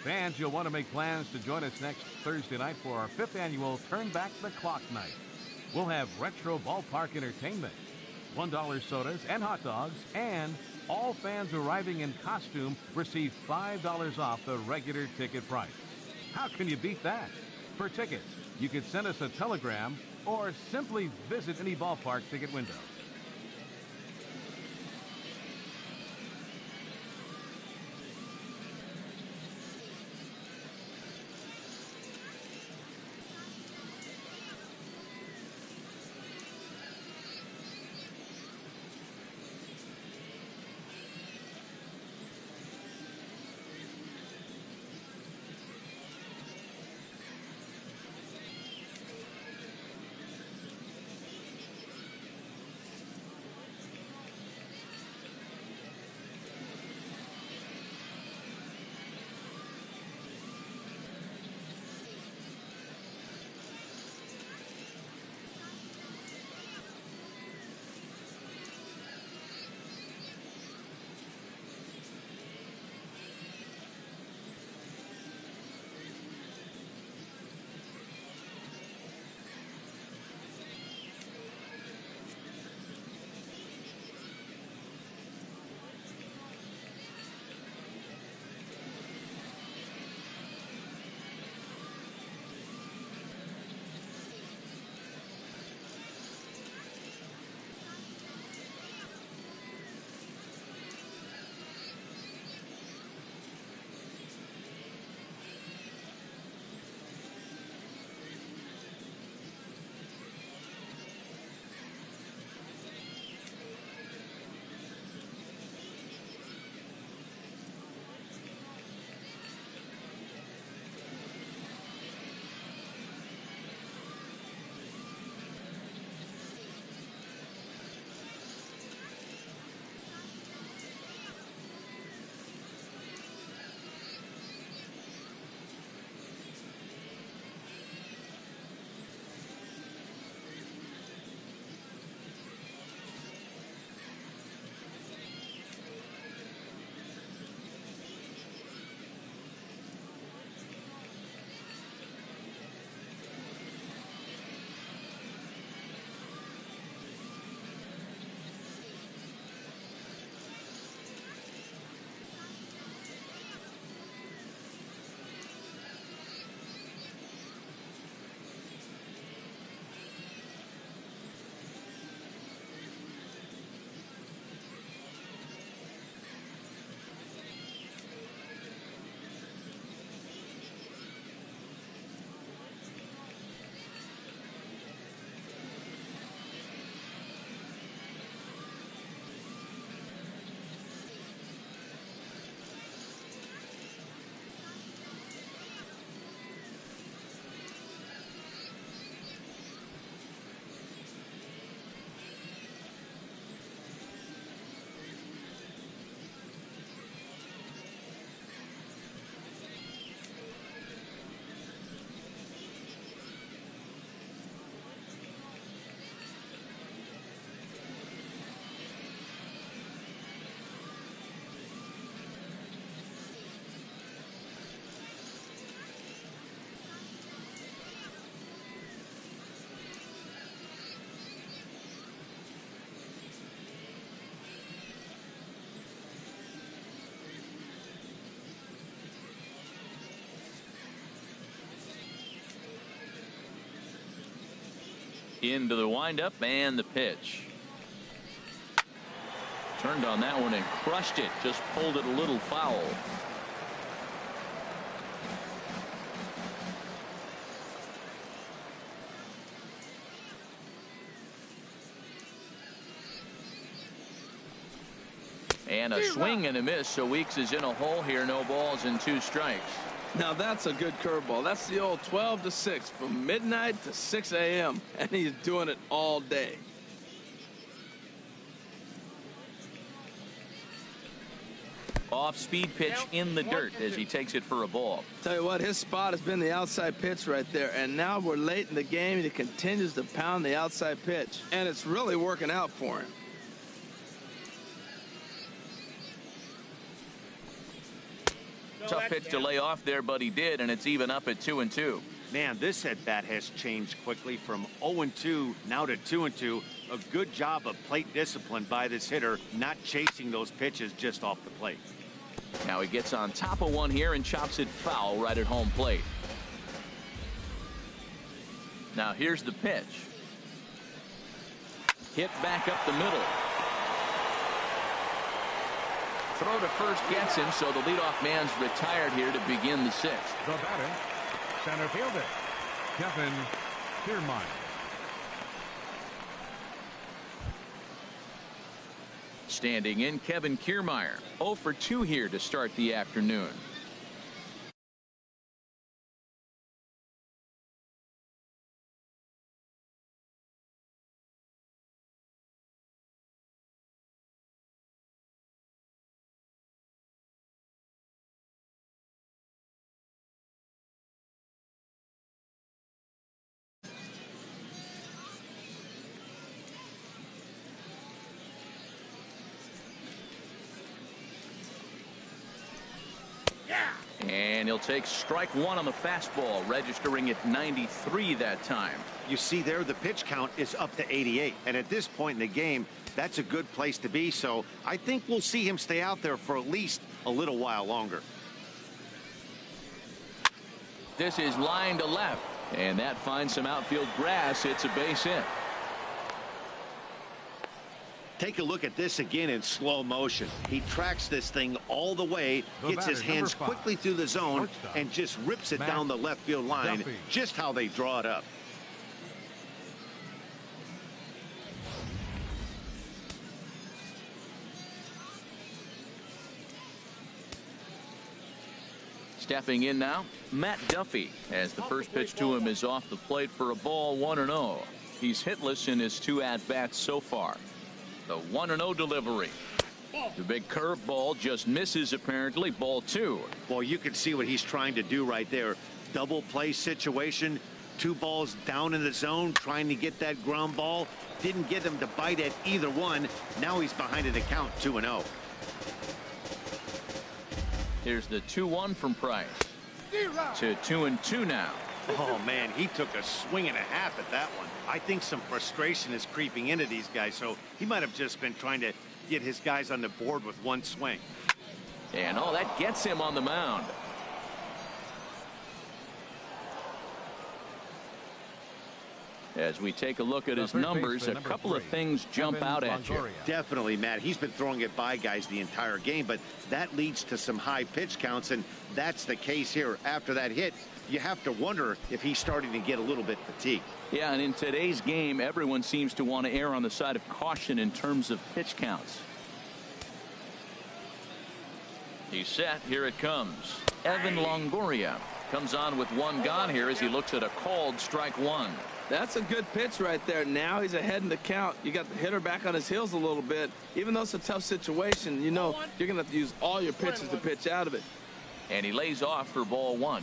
Fans, you'll want to make plans to join us next Thursday night for our 5th annual Turn Back the Clock night. We'll have retro ballpark entertainment, $1 sodas and hot dogs, and all fans arriving in costume receive $5 off the regular ticket price. How can you beat that? For tickets, you could send us a telegram or simply visit any ballpark ticket window. Into the windup and the pitch. Turned on that one and crushed it. Just pulled it a little foul. And a swing and a miss. So Weeks is in a hole here. No balls and 2 strikes. Now that's a good curveball. That's the old 12 to 6 from midnight to 6 a.m. and he's doing it all day. Off-speed pitch in the dirt as he takes it for a ball. Tell you what, his spot has been the outside pitch right there, and now we're late in the game. He continues to pound the outside pitch, and it's really working out for him. Tough pitch to lay off there, but he did, and it's even up at 2-2. Man, this at-bat has changed quickly from 0-2 now to 2-2. A good job of plate discipline by this hitter, not chasing those pitches just off the plate. Now he gets on top of one here and chops it foul right at home plate. Now here's the pitch. Hit back up the middle. Throw to first gets him, so the leadoff man's retired here to begin the sixth. The batter, center fielder, Kevin Kiermaier. Standing in, Kevin Kiermaier. 0 for 2 here to start the afternoon. And he'll take strike one on the fastball, registering at 93 that time. You see there, the pitch count is up to 88. And at this point in the game, that's a good place to be. So I think we'll see him stay out there for at least a little while longer. This is line to left, and that finds some outfield grass. It's a base hit. Take a look at this again in slow motion. He tracks this thing all the way, gets his hands quickly through the zone, and just rips it down the left field line, just how they draw it up. Stepping in now, Matt Duffy, as the first pitch to him is off the plate for a ball, 1-0. He's hitless in his 2 at-bats so far. The 1-0 delivery. The big curveball just misses, apparently. Ball 2. Well, you can see what he's trying to do right there. Double play situation. 2 balls down in the zone, trying to get that ground ball. Didn't get him to bite at either one. Now he's behind in the count, 2-0. Here's the 2-1 from Price. To 2-2 now. Oh, man, he took a swing and a half at that one. I think some frustration is creeping into these guys, so he might have just been trying to get his guys on the board with one swing. And oh, that gets him on the mound. As we take a look at his numbers, a couple of things jump out at you. Definitely, Matt. He's been throwing it by guys the entire game, but that leads to some high pitch counts, and that's the case here. After that hit, you have to wonder if he's starting to get a little bit fatigued. Yeah, and in today's game, everyone seems to want to err on the side of caution in terms of pitch counts. He's set. Here it comes. Evan Longoria comes on with one gone here as he looks at a called strike one. That's a good pitch right there. Now he's ahead in the count. You got the hitter back on his heels a little bit. Even though it's a tough situation, you know you're going to have to use all your pitches to pitch out of it. And he lays off for ball 1.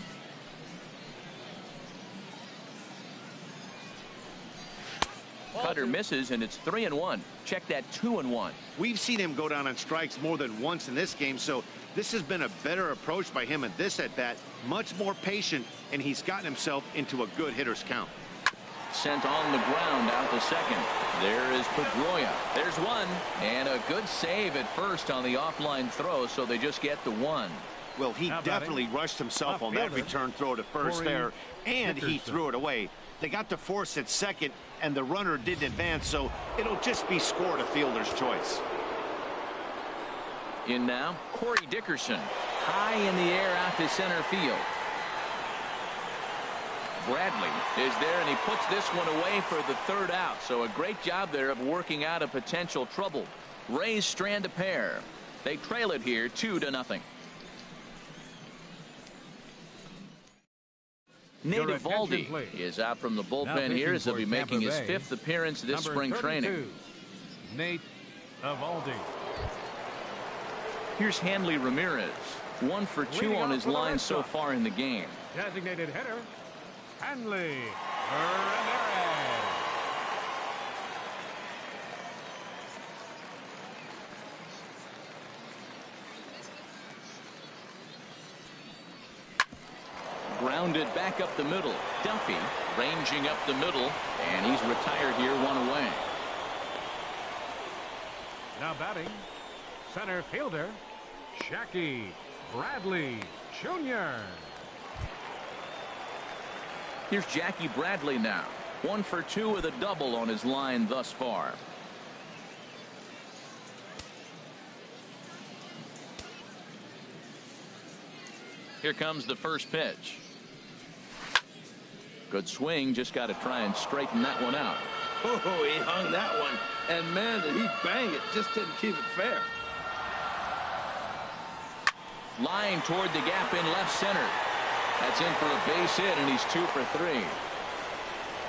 Cutter misses, and it's 3-1. Check that 2-1. We've seen him go down on strikes more than once in this game, so this has been a better approach by him at this at-bat. Much more patient, and he's gotten himself into a good hitter's count. Sent on the ground out to second. There is Pedroia. There's one, and a good save at first on the offline throw, so they just get the 1. Well, he definitely rushed himself on that return throw to first there, and he threw it away. They got to force at second, and the runner didn't advance, so it'll just be scored a fielder's choice. In now, Corey Dickerson. High in the air out to center field. Bradley is there, and he puts this one away for the 3rd out. So a great job there of working out a potential trouble. Rays strand a pair. They trail it here 2-0. Nate Eovaldi is out from the bullpen here as he'll be making his 5th appearance this spring training. Nate Eovaldi. Here's Hanley Ramirez. 1 for 2 on his line so far in the game. Designated hitter, Hanley Ramirez. Grounded back up the middle. Duffy ranging up the middle, and he's retired here, one away. Now batting, center fielder, Jackie Bradley Jr. Here's Jackie Bradley now. 1 for 2 with a double on his line thus far. Here comes the first pitch. Good swing, just got to try and straighten that one out. Oh, he hung that one. And man, did he bang it. Just didn't keep it fair. Line toward the gap in left center. That's in for a base hit, and he's 2 for 3.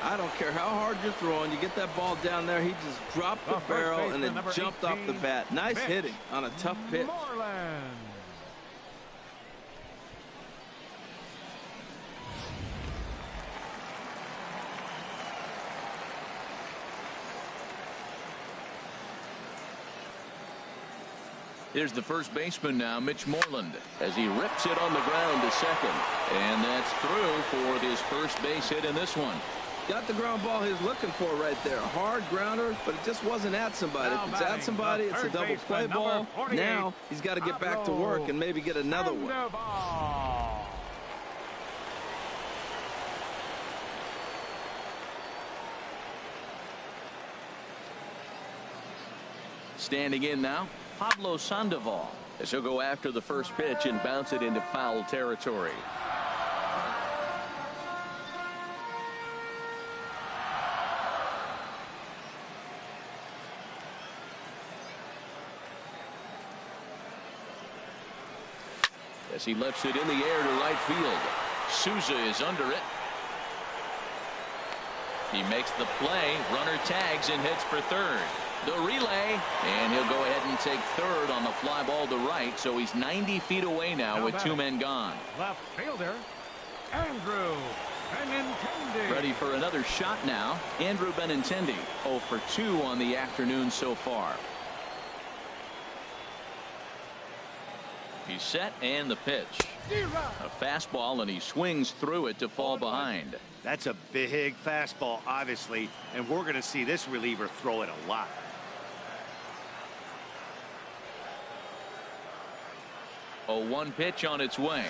I don't care how hard you're throwing. You get that ball down there, he just dropped the barrel and then jumped off the bat. Nice hitting on a tough pitch. Moreland. Here's the first baseman now, Mitch Moreland, as he rips it on the ground to second. And that's through for his first base hit in this one. Got the ground ball he's looking for right there. A hard grounder, but it just wasn't at somebody. If it's at somebody, it's a double play ball. Now he's got to get back to work and maybe get another one. Standing in now, Pablo Sandoval, as he'll go after the first pitch and bounce it into foul territory. As he lifts it in the air to right field. Souza is under it. He makes the play. Runner tags and hits for third. The relay, and he'll go ahead and take third on the fly ball to right, so he's 90 feet away now with 2 men gone. Left fielder, Andrew Benintendi. Ready for another shot now. Andrew Benintendi, 0 for 2 on the afternoon so far. He's set, and the pitch. A fastball, and he swings through it to fall behind. That's a big fastball, obviously, and we're going to see this reliever throw it a lot. A 1 pitch on its way.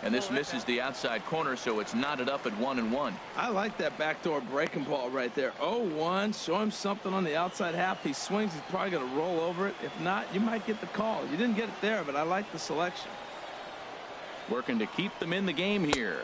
And this misses the outside corner, so it's knotted up at 1-1. I like that backdoor breaking ball right there. 0-1. Show him something on the outside half. He swings. He's probably going to roll over it. If not, you might get the call. You didn't get it there, but I like the selection. Working to keep them in the game here.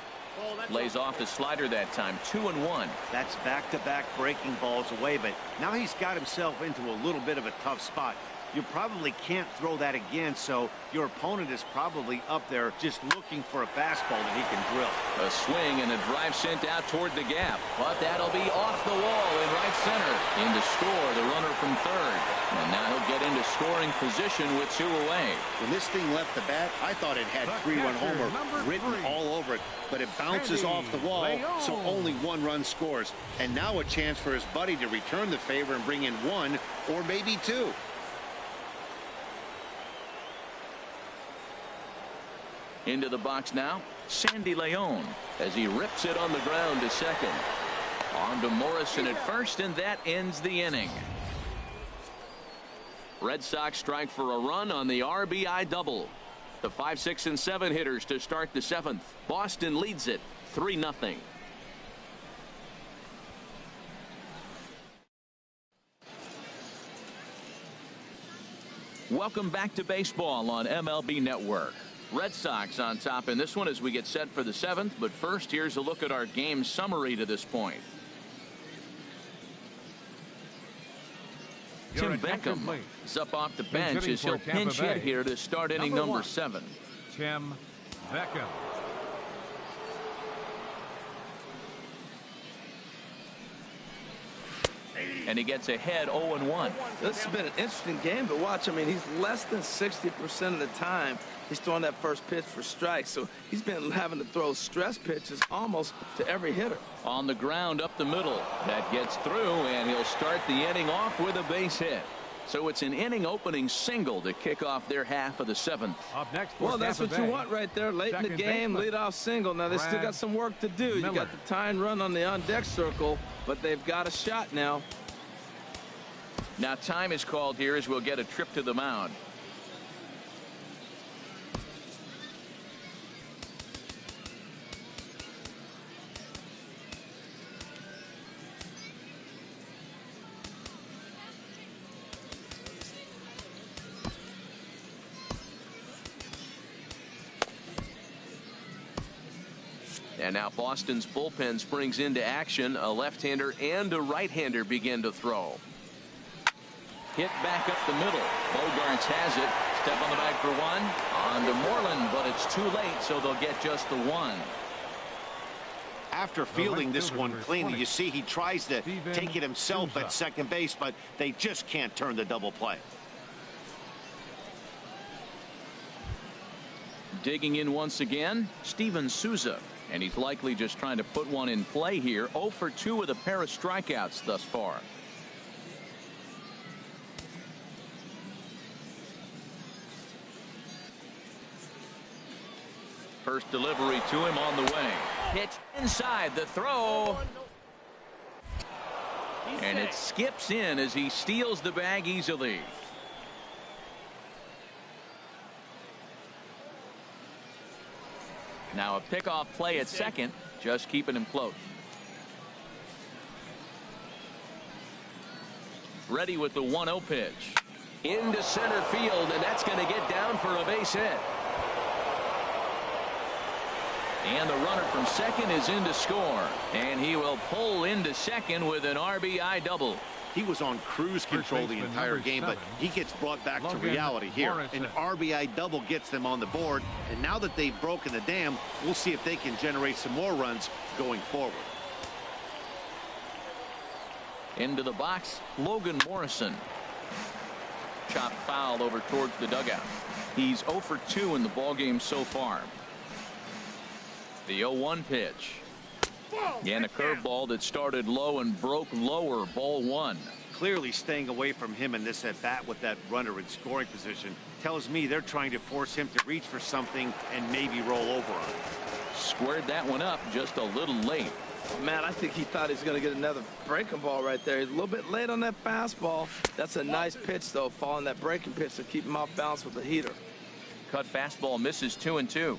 Lays off the slider that time. 2-1. That's back-to-back breaking balls away, but now he's got himself into a little bit of a tough spot. You probably can't throw that again, so your opponent is probably up there just looking for a fastball that he can drill. A swing and a drive sent out toward the gap, but that'll be off the wall in right center. In to score the runner from third, and now he'll get into scoring position with 2 away. When this thing left the bat, I thought it had 3-run homer written all over it, but it bounces off the wall, so only 1 run scores. And now a chance for his buddy to return the favor and bring in 1 or maybe 2. Into the box now, Sandy Leon, as he rips it on the ground to second. On to Morrison at first, and that ends the inning. Red Sox strike for a run on the RBI double. The 5, 6, and 7 hitters to start the 7th. Boston leads it 3-0. Welcome back to baseball on MLB Network. Red Sox on top in this one as we get set for the 7th. But first, here's a look at our game summary to this point. Tim Beckham is up off the bench as he'll pinch hit here to start inning number 7. Tim Beckham. And he gets ahead 0-1. This has been an interesting game to watch. I mean, he's less than 60% of the time he's throwing that first pitch for strikes. So he's been having to throw stress pitches almost to every hitter. On the ground up the middle. That gets through, and he'll start the inning off with a base hit. So it's an inning opening single to kick off their half of the 7th. Up next for Well, that's Tampa what you Bay, want right there. Late in the second game, baseman, leadoff single. Now, they still got some work to do. You Miller. got the tying run on the on-deck circle, but they've got a shot now. Now time is called here as we'll get a trip to the mound. And now Boston's bullpen springs into action. A left-hander and a right-hander begin to throw. Hit back up the middle. Bogarts has it. Step on the bag for one. On to Moreland, but it's too late, so they'll get just the one. After fielding this one cleanly, you see he tries to take it himself at second base, but they just can't turn the double play. Digging in once again, Steven Souza. And he's likely just trying to put one in play here. 0 for 2 with a pair of strikeouts thus far. First delivery to him on the way. Pitch inside, the throw. And it skips in as he steals the bag easily. Now a pickoff play at second, just keeping him close. Ready with the 1-0 pitch. Into center field, and that's going to get down for a base hit. And the runner from second is in to score. And he will pull into second with an RBI double. He was on cruise control the entire game, but he gets brought back to reality here. An RBI double gets them on the board, and now that they've broken the dam, we'll see if they can generate some more runs going forward. Into the box, Logan Morrison. Chopped foul over towards the dugout. He's 0 for 2 in the ballgame so far. The 0-1 pitch. And a curveball that started low and broke lower. Ball 1. Clearly staying away from him in this at bat with that runner in scoring position tells me they're trying to force him to reach for something and maybe roll over on it. Squared that one up just a little late. Man, I think he thought he was going to get another breaking ball right there. He's a little bit late on that fastball. That's a nice pitch, though, following that breaking pitch to keep him off balance with the heater. Cut fastball misses 2-2.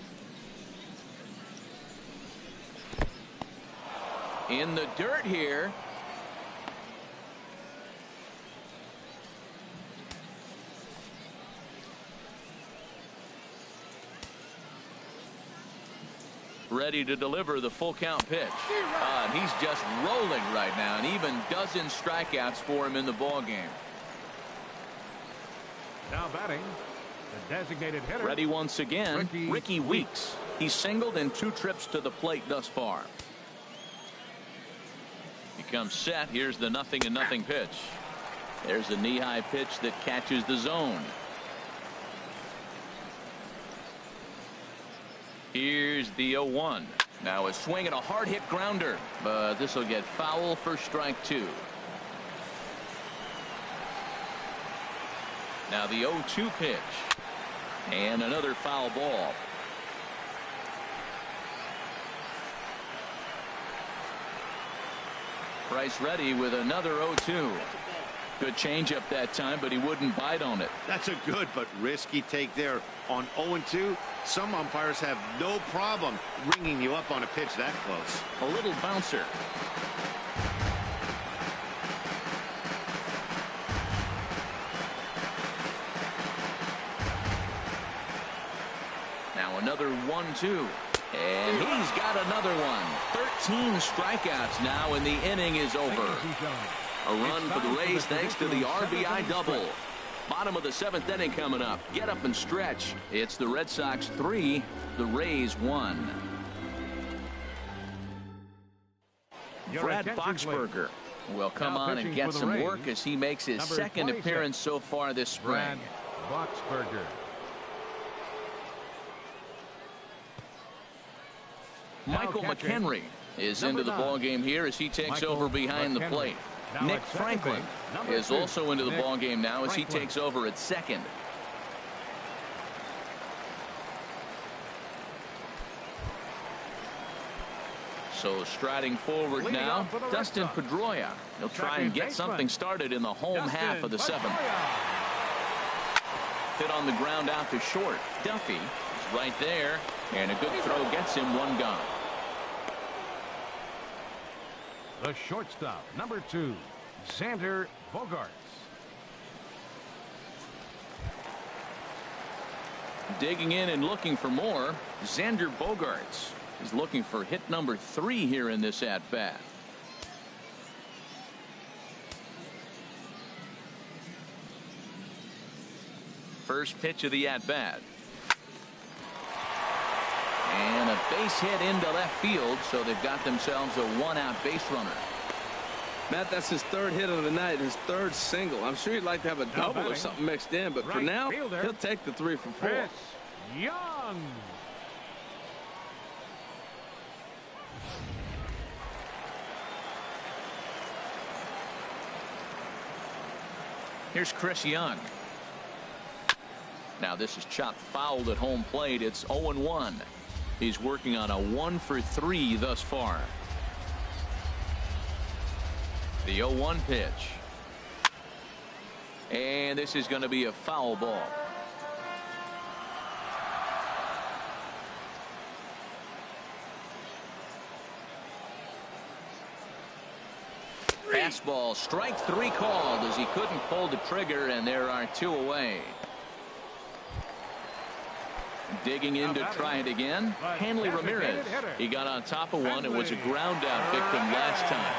In the dirt here. Ready to deliver the full count pitch. And he's just rolling right now, and even dozen strikeouts for him in the ball game. Now batting, the designated hitter. Ready once again, Ricky Weeks. He's singled in 2 trips to the plate thus far. He comes set. Here's the 0-0 pitch. There's a knee-high pitch that catches the zone. Here's the 0-1. Now a swing and a hard hit grounder, but this will get foul for strike 2. Now the 0-2 pitch, and another foul ball. Price ready with another 0-2. Good changeup that time, but he wouldn't bite on it. That's a good but risky take there. On 0-2, some umpires have no problem ringing you up on a pitch that close. A little bouncer. Now another 1-2. And he's got another one. 13 strikeouts now, and the inning is over. A run for the Rays thanks to the RBI double. Bottom of the 7th inning coming up. Get up and stretch. It's the Red Sox 3, the Rays 1. Brad Boxberger will come on and get some work as he makes his second appearance so far this spring. Brad Boxberger. Michael McHenry is into the ball game here as he takes over behind the plate. Nick Franklin is also into the ball game now as he takes over at second. So striding forward now, Dustin Pedroia. He'll try and get something started in the home half of the seventh. Hit on the ground out to short. Duffy is right there, and a good throw gets him one gone. The shortstop, number 2, Xander Bogaerts. Digging in and looking for more, Xander Bogaerts is looking for hit number 3 here in this at-bat. First pitch of the at-bat. And a base hit into left field, so they've got themselves a one-out base runner. Matt, that's his 3rd hit of the night, his 3rd single. I'm sure he'd like to have a double or something mixed in, but for now, he'll take the 3 for 4. Chris Young. Here's Chris Young. Now this is chopped foul at home plate. It's 0-1. He's working on a 1 for 3 thus far. The 0-1 pitch. And this is going to be a foul ball. Fastball, strike 3 called as he couldn't pull the trigger, and there are 2 away. Digging in to try it again, Hanley Ramirez. He got on top of one. It was a ground out victim last time.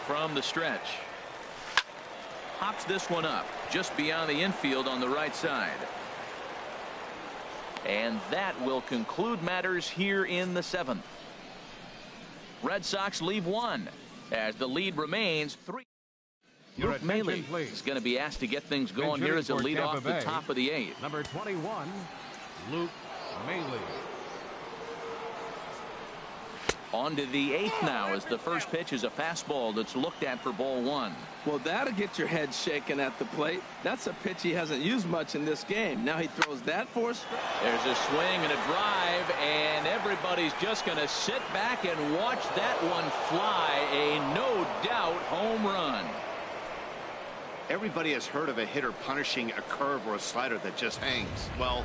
From the stretch. Hops this one up just beyond the infield on the right side. And that will conclude matters here in the 7th. Red Sox leave 1 as the lead remains 3. Luke Maile is going to be asked to get things going here as a lead off the top of the 8th. Number 21, Luke Maile. On to the 8th now as the first pitch is a fastball that's looked at for ball 1. Well, that'll get your head shaken at the plate. That's a pitch he hasn't used much in this game. Now he throws that for a strike. There's a swing and a drive, and everybody's just going to sit back and watch that one fly. A no doubt home run. Everybody has heard of a hitter punishing a curve or a slider that just hangs. Well,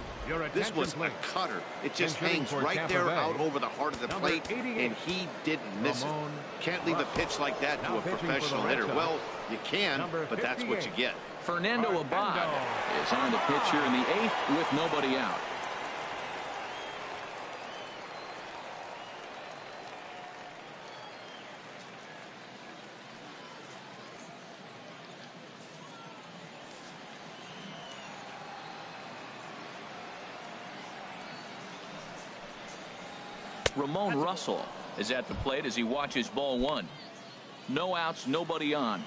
this was a cutter. It just hangs right there out over the heart of the plate, and he didn't miss it. Can't leave a pitch like that to a professional hitter. Well, you can, but that's what you get. Fernando Abad is on the pitch here in the 8th with nobody out. Ramon Russell is at the plate as he watches ball 1. No outs, nobody on.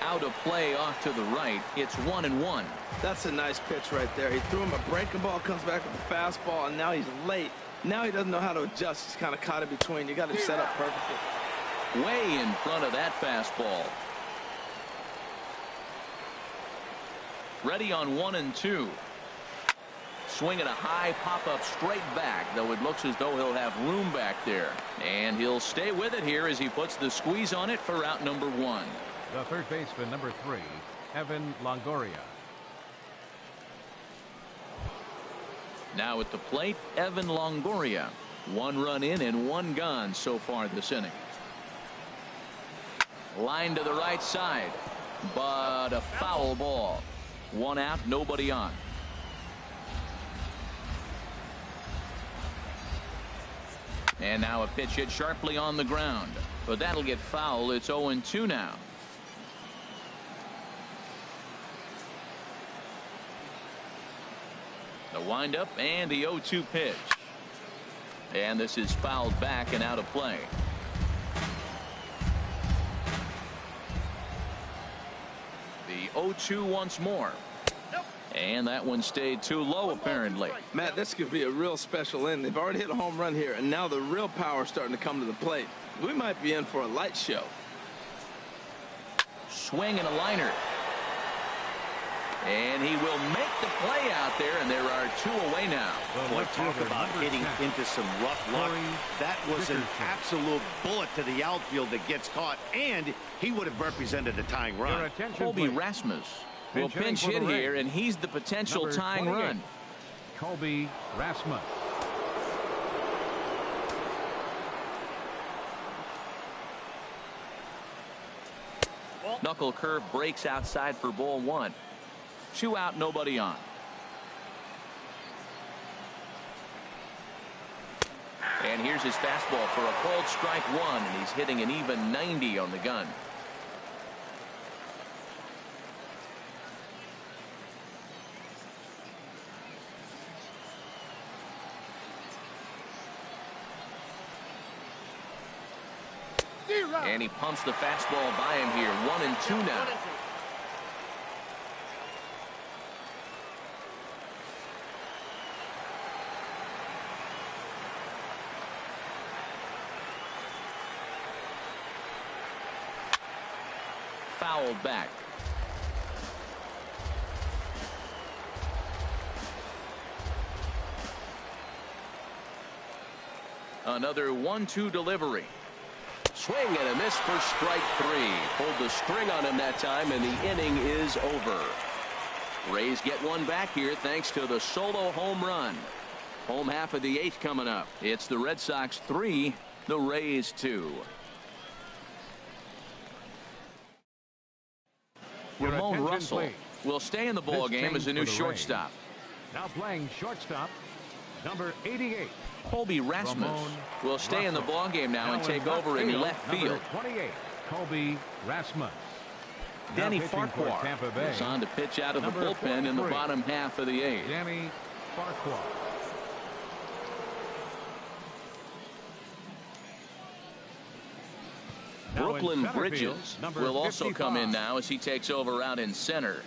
Out of play off to the right. It's 1-1. That's a nice pitch right there. He threw him a breaking ball, comes back with a fastball, and now he's late. Now he doesn't know how to adjust. He's kind of caught in between. You got to set up perfectly. Way in front of that fastball. Ready on 1-2. Swinging a high pop-up straight back, though it looks as though he'll have room back there. And he'll stay with it here as he puts the squeeze on it for out number 1. The third baseman, number 3, Evan Longoria. Now at the plate, Evan Longoria. 1 run in and 1 gone so far this inning. Line to the right side, but a foul ball. 1 out, nobody on. And now a pitch hit sharply on the ground, but that'll get foul. It's 0-2 now. The windup and the 0-2 pitch. And this is fouled back and out of play. The 0-2 once more. And that one stayed too low, apparently. Matt, this could be a real special inning. They've already hit a home run here, and now the real power is starting to come to the plate. We might be in for a light show. Swing and a liner. And he will make the play out there, and there are 2 away now. Boy, talk about hitting into some rough luck. That was an absolute bullet to the outfield that gets caught, and he would have represented a tying run. Colby Rasmus will pinch hit here, and he's the potential tying run. Colby Rasmus. Knuckle curve breaks outside for ball 1. 2 out, nobody on. And here's his fastball for a called strike 1, and he's hitting an even 90 on the gun. And he pumps the fastball by him here. 1-2 now. Fouled back. Another 1-2 delivery. Swing and a miss for strike 3. Pulled the string on him that time, and the inning is over. Rays get one back here thanks to the solo home run. Home half of the 8th coming up. It's the Red Sox 3, the Rays 2. Ramon Russell will stay in the ball game as a new shortstop. Now playing shortstop, number 88. Colby Rasmus will stay in the ball game now and take over in left field. 28, Colby Rasmus. Danny Farquhar is on to pitch out of the bullpen in the bottom half of the 8th. Danny Farquhar. Brooklyn Bridges will also come in now as he takes over out in center.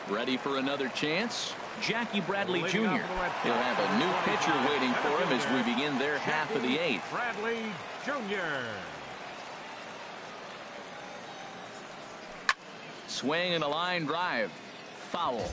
Ready for another chance? Jackie Bradley Jr. He'll have a new pitcher waiting for him as we begin their half of the 8th. Bradley Jr. Swing and a line drive. Foul.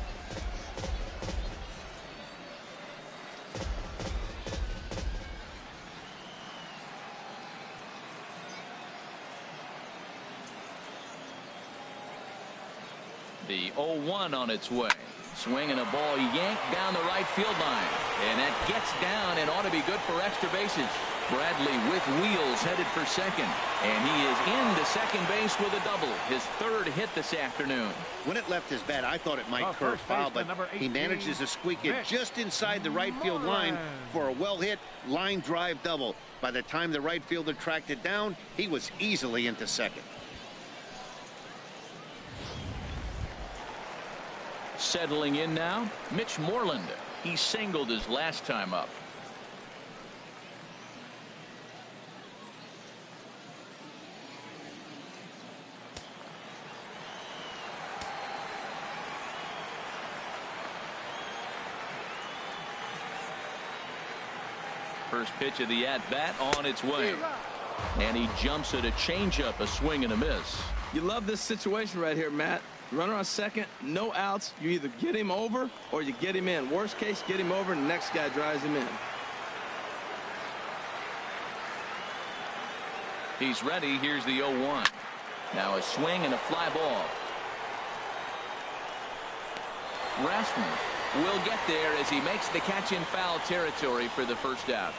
The 0-1 on its way. Swing and a ball yanked down the right field line. And that gets down and ought to be good for extra bases. Bradley with wheels headed for second. And he is into second base with a double. His 3rd hit this afternoon. When it left his bat, I thought it might curve foul, but he manages to squeak it just inside the right field line for a well-hit line drive double. By the time the right fielder tracked it down, he was easily into second. Settling in now, Mitch Moreland. He singled his last time up. First pitch of the at-bat on its way. And he jumps at a changeup, a swing and a miss. You love this situation right here, Matt. Runner on second, no outs. You either get him over or you get him in. Worst case, get him over and the next guy drives him in. He's ready. Here's the 0-1. Now a swing and a fly ball. Rasmus will get there as he makes the catch in foul territory for the first out.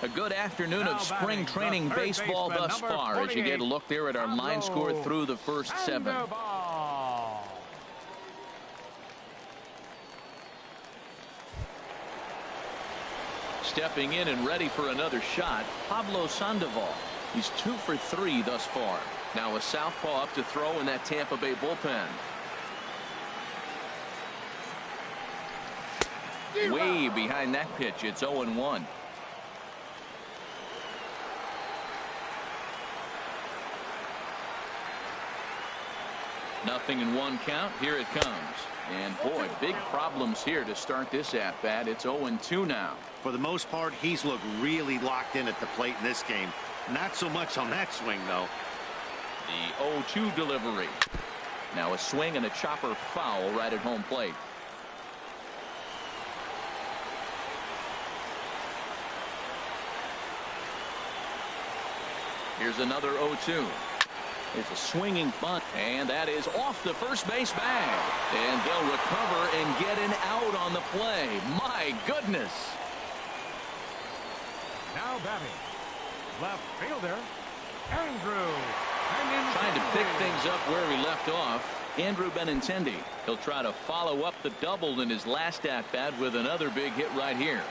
A good afternoon of spring training baseball thus far as you get a look there at our line score through the first 7. Stepping in and ready for another shot, Pablo Sandoval. He's 2 for 3 thus far. Now a southpaw up to throw in that Tampa Bay bullpen. Way behind that pitch. It's 0-1. 0-1 count. Here it comes. And boy, big problems here to start this at bat. It's 0-2 now. For the most part, he's looked really locked in at the plate in this game. Not so much on that swing, though. The 0-2 delivery. Now a swing and a chopper foul right at home plate. Here's another 0-2. It's a swinging bunt, and that is off the first base bag. And they'll recover and get an out on the play. My goodness. Now batting, left fielder, Andrew. Trying to pick things up where he left off. Andrew Benintendi. He'll try to follow up the double in his last at-bat with another big hit right here.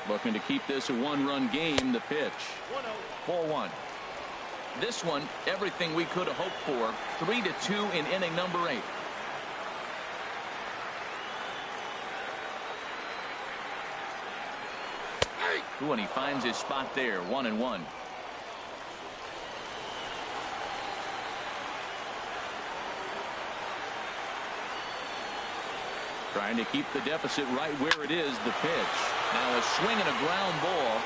Looking to keep this a one-run game. The pitch. 4-1. This one, everything we could have hoped for. 3-2 in inning number 8. Ooh, and he finds his spot there. 1-1. Trying to keep the deficit right where it is. The pitch. Now a swing and a ground ball.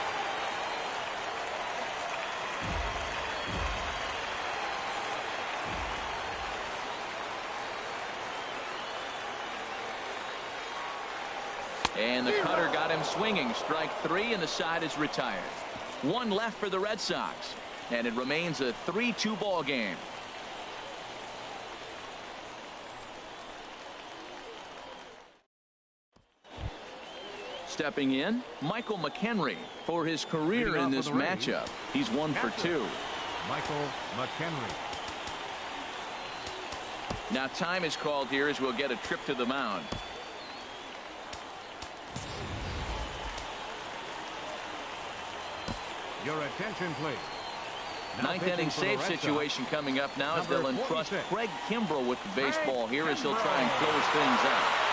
And the cutter got him swinging. Strike 3, and the side is retired. 1 left for the Red Sox, and it remains a 3-2 ball game. Stepping in, Michael McHenry for his career in this matchup. He's 1 for 2. Michael McHenry. Now time is called here as we'll get a trip to the mound. Your attention, please. Ninth inning save situation coming up now as they'll entrust Craig Kimbrell with the baseball here as he'll try and close things out.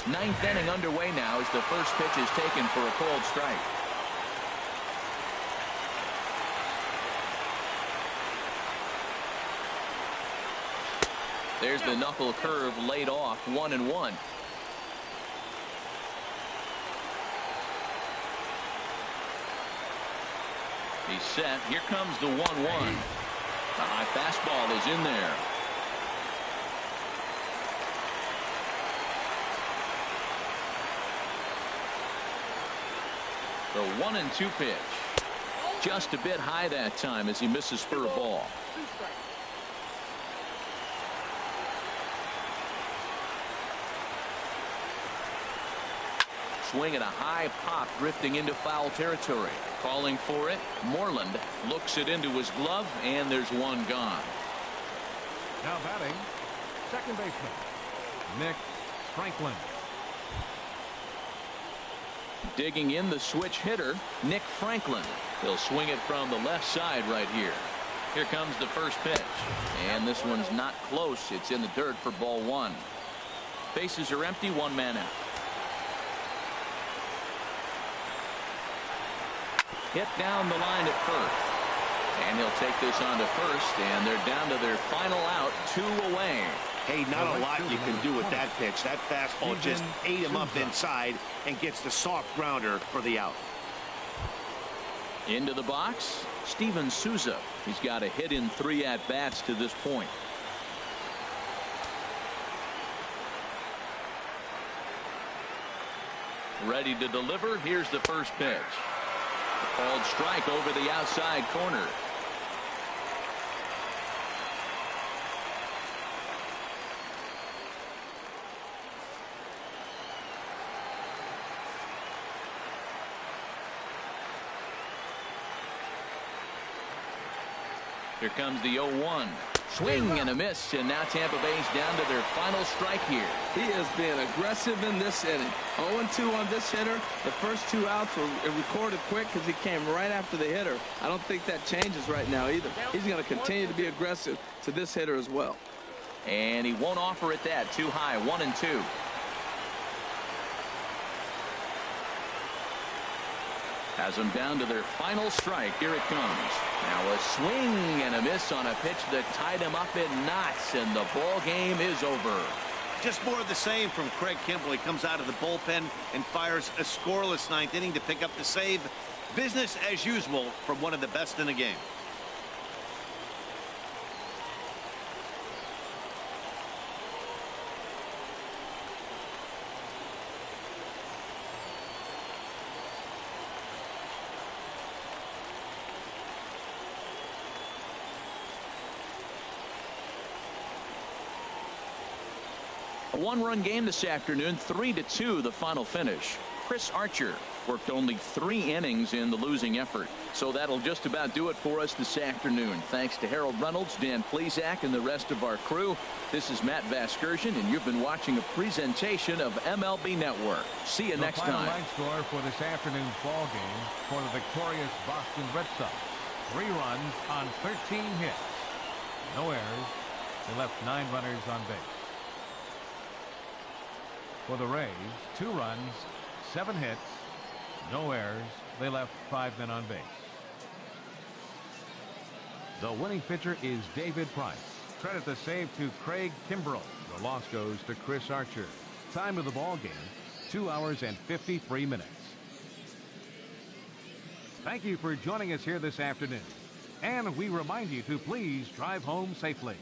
Ninth inning underway now as the first pitch is taken for a called strike. There's the knuckle curve laid off. 1-1. He's set. Here comes the 1-1. The high fastball is in there. The 1-2 pitch. Just a bit high that time as he misses for a ball. Swing and a high pop drifting into foul territory. Calling for it. Moreland looks it into his glove, and there's one gone. Now batting, second baseman, Nick Franklin. Digging in the switch hitter, Nick Franklin. He'll swing it from the left side right here. Here comes the first pitch. And this one's not close. It's in the dirt for ball 1. Bases are empty, 1 man out. Hit down the line at first. And he'll take this on to first, and they're down to their final out, 2 away. Hey, not a lot you can do with that pitch. That fastball just ate him up inside and gets the soft grounder for the out. Into the box, Steven Souza. He's got a hit in 3 at-bats to this point. Ready to deliver. Here's the first pitch. Called strike over the outside corner. Here comes the 0-1. Swing and a miss, and now Tampa Bay's down to their final strike here. He is being aggressive in this inning. 0-2 on this hitter. The first 2 outs were recorded quick because he came right after the hitter. I don't think that changes right now either. He's going to continue to be aggressive to this hitter as well. And he won't offer it that. Too high. 1-2. Has them down to their final strike. Here it comes. Now a swing and a miss on a pitch that tied him up in knots, and the ball game is over. Just more of the same from Craig Kimbrell. He comes out of the bullpen and fires a scoreless 9th inning to pick up the save. Business as usual from one of the best in the game. A 1-run game this afternoon, 3-2 the final finish. Chris Archer worked only 3 innings in the losing effort. So that'll just about do it for us this afternoon. Thanks to Harold Reynolds, Dan Plesac, and the rest of our crew. This is Matt Vasgersian, and you've been watching a presentation of MLB Network. See you next time. The final line score for this afternoon's ball game for the victorious Boston Red Sox. 3 runs on 13 hits. No errors. They left 9 runners on base. For the Rays, 2 runs, 7 hits, no errors. They left 5 men on base. The winning pitcher is David Price. Credit the save to Craig Kimbrell. The loss goes to Chris Archer. Time of the ball game, 2 hours and 53 minutes. Thank you for joining us here this afternoon. And we remind you to please drive home safely.